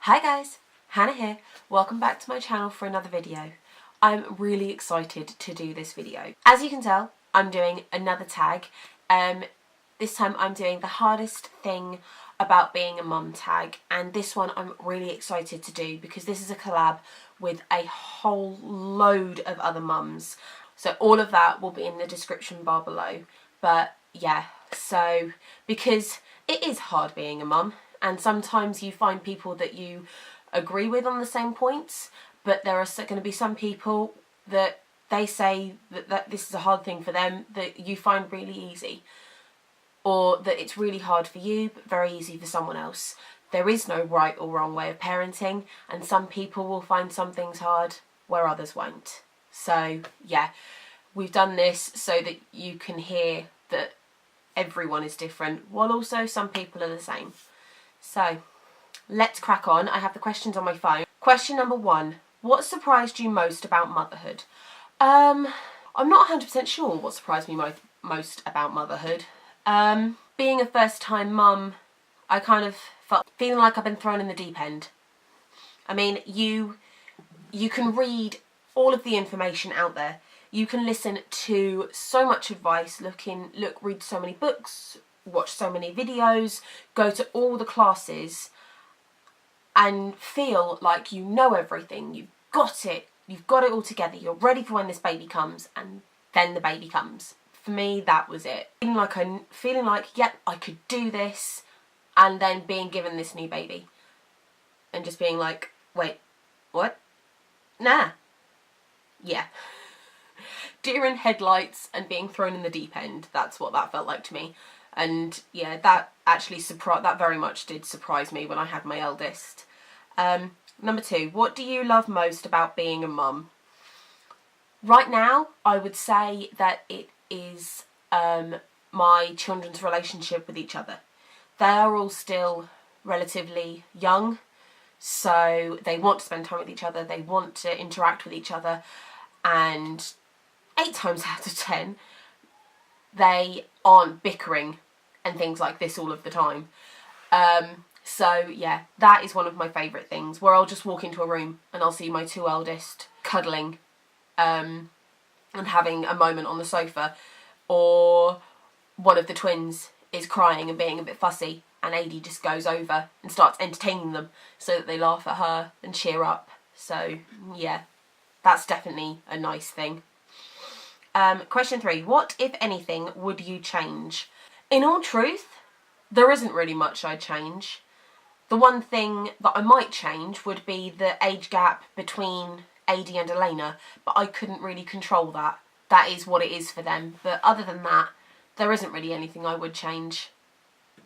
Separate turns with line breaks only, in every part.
Hi guys, Hannah here. Welcome back to my channel for another video. I'm really excited to do this video. As you can tell, I'm doing another tag. This time I'm doing the hardest thing about being a mum tag, and this one I'm really excited to do because this is a collab with a whole load of other mums. So all of that will be in the description bar below. But yeah, so because it is hard being a mum, and sometimes you find people that you agree with on the same points, but there are going to be some people that they say that this is a hard thing for them that you find really easy, or that it's really hard for you but very easy for someone else. There is no right or wrong way of parenting, and some people will find some things hard where others won't. So yeah, we've done this so that you can hear that everyone is different, while also some people are the same. So let's crack on. I have the questions on my phone. Question number 1. What surprised you most about motherhood? I'm not 100% sure what surprised me most about motherhood. Being a first time mum, I kind of feeling like I've been thrown in the deep end. I mean, you can read all of the information out there. You can listen to so much advice, read so many books, watch so many videos, go to all the classes and feel like you know everything, you've got it all together, you're ready for when this baby comes, and then the baby comes. For me, that was it. Feeling like, yep, I could do this, and then being given this new baby and just being like, wait, what? Nah. Yeah. Deer in headlights and being thrown in the deep end. That's what that felt like to me. And yeah, that actually that very much did surprise me when I had my eldest. Number 2, what do you love most about being a mum? Right now, I would say that it is my children's relationship with each other. They are all still relatively young, so they want to spend time with each other, they want to interact with each other, and 8 times out of 10, they aren't bickering and things like this all of the time. So yeah, that is one of my favourite things, where I'll just walk into a room and I'll see my 2 eldest cuddling and having a moment on the sofa, or one of the twins is crying and being a bit fussy, and Adie just goes over and starts entertaining them so that they laugh at her and cheer up. So yeah, that's definitely a nice thing. Question 3. What, if anything, would you change? In all truth, there isn't really much I'd change. The one thing that I might change would be the age gap between Adie and Elena, but I couldn't really control that. That is what it is for them. But other than that, there isn't really anything I would change.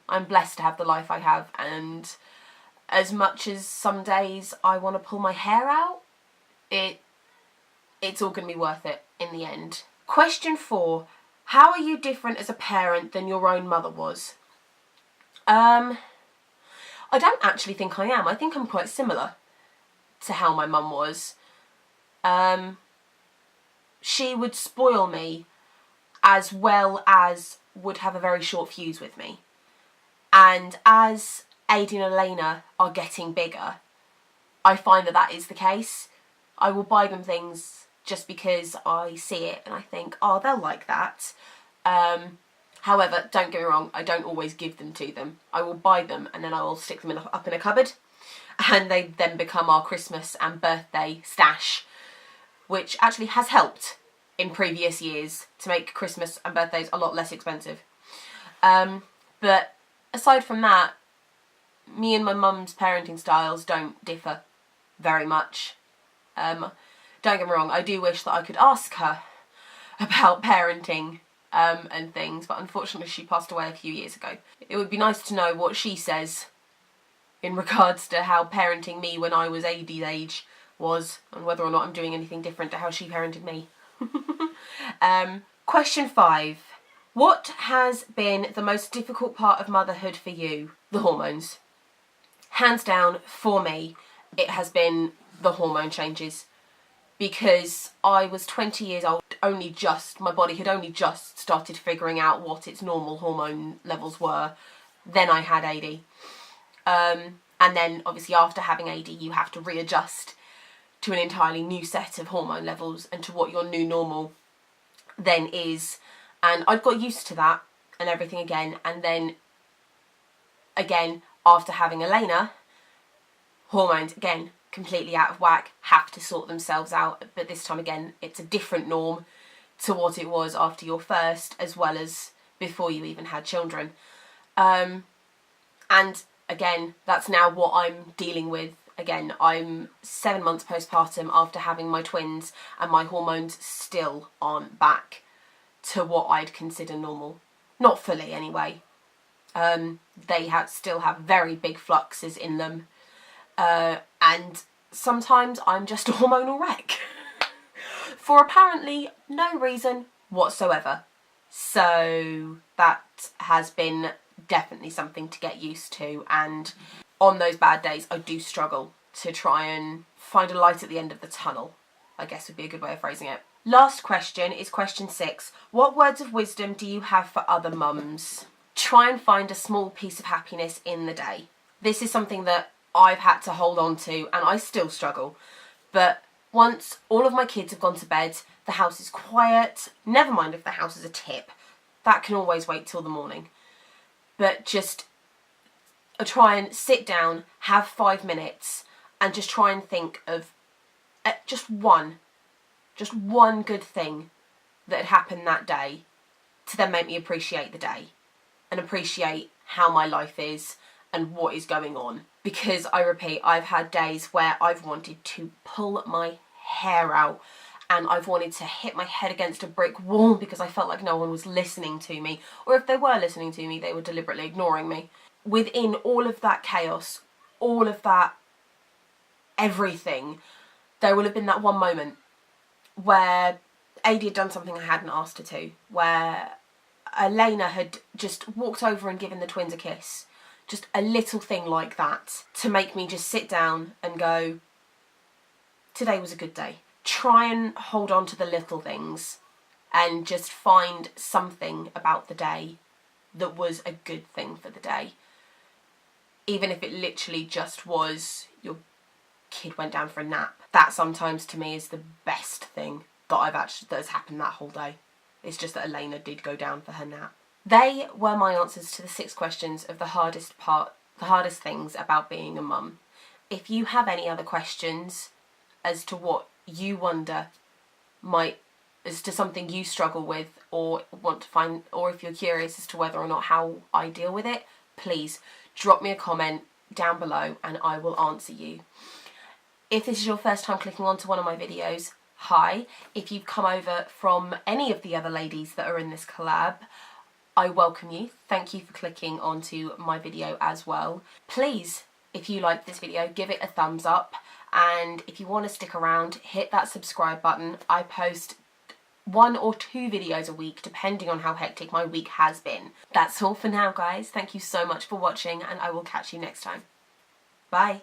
I'm blessed to have the life I have, and as much as some days I want to pull my hair out, it's all going to be worth it in the end. Question 4. How are you different as a parent than your own mother was? I don't actually think I am. I think I'm quite similar to how my mum was. She would spoil me as well as would have a very short fuse with me. And as Adie and Elena are getting bigger, I find that is the case. I will buy them things just because I see it and I think, oh, they'll like that. However, don't get me wrong, I don't always give them to them. I will buy them and then I will stick them up in a cupboard, and they then become our Christmas and birthday stash, which actually has helped in previous years to make Christmas and birthdays a lot less expensive. But aside from that, me and my mum's parenting styles don't differ very much. Don't get me wrong, I do wish that I could ask her about parenting and things, but unfortunately she passed away a few years ago. It would be nice to know what she says in regards to how parenting me when I was Adie's age was, and whether or not I'm doing anything different to how she parented me. Question 5. What has been the most difficult part of motherhood for you? The hormones. Hands down, for me, it has been the hormone changes. Because I was 20 years old, my body had only just started figuring out what its normal hormone levels were. Then I had Adie. And then obviously after having AD you have to readjust to an entirely new set of hormone levels and to what your new normal then is. And I'd got used to that and everything again. And then again, after having Elena, hormones again completely out of whack, have to sort themselves out. But this time again, it's a different norm to what it was after your first, as well as before you even had children. And again, that's now what I'm dealing with. Again, I'm 7 months postpartum after having my twins, and my hormones still aren't back to what I'd consider normal. Not fully anyway. They still have very big fluxes in them. And sometimes I'm just a hormonal wreck. For apparently no reason whatsoever. So that has been definitely something to get used to, and on those bad days I do struggle to try and find a light at the end of the tunnel, I guess would be a good way of phrasing it. Last question is question 6. What words of wisdom do you have for other mums? Try and find a small piece of happiness in the day. This is something that I've had to hold on to, and I still struggle. But once all of my kids have gone to bed, the house is quiet. Never mind if the house is a tip. That can always wait till the morning. But just try and sit down, have 5 minutes, and just try and think of just one good thing that had happened that day to then make me appreciate the day and appreciate how my life is and what is going on. Because I repeat, I've had days where I've wanted to pull my hair out and I've wanted to hit my head against a brick wall because I felt like no one was listening to me, or if they were listening to me, they were deliberately ignoring me. Within all of that chaos, all of that everything, there will have been that one moment where Adi had done something I hadn't asked her to, where Elena had just walked over and given the twins a kiss. Just a little thing like that to make me just sit down and go, today was a good day. Try and hold on to the little things and just find something about the day that was a good thing for the day. Even if it literally just was your kid went down for a nap. That sometimes to me is the best thing that has happened that whole day. It's just that Elena did go down for her nap. They were my answers to the 6 questions of the hardest things about being a mum. If you have any other questions as to what you wonder as to something you struggle with or want to find, or if you're curious as to whether or not how I deal with it, please drop me a comment down below and I will answer you. If this is your first time clicking onto one of my videos, hi. If you've come over from any of the other ladies that are in this collab, I welcome you. Thank you for clicking onto my video as well. Please, if you like this video, give it a thumbs up. And if you want to stick around, hit that subscribe button. I post 1 or 2 videos a week, depending on how hectic my week has been. That's all for now, guys. Thank you so much for watching, and I will catch you next time. Bye.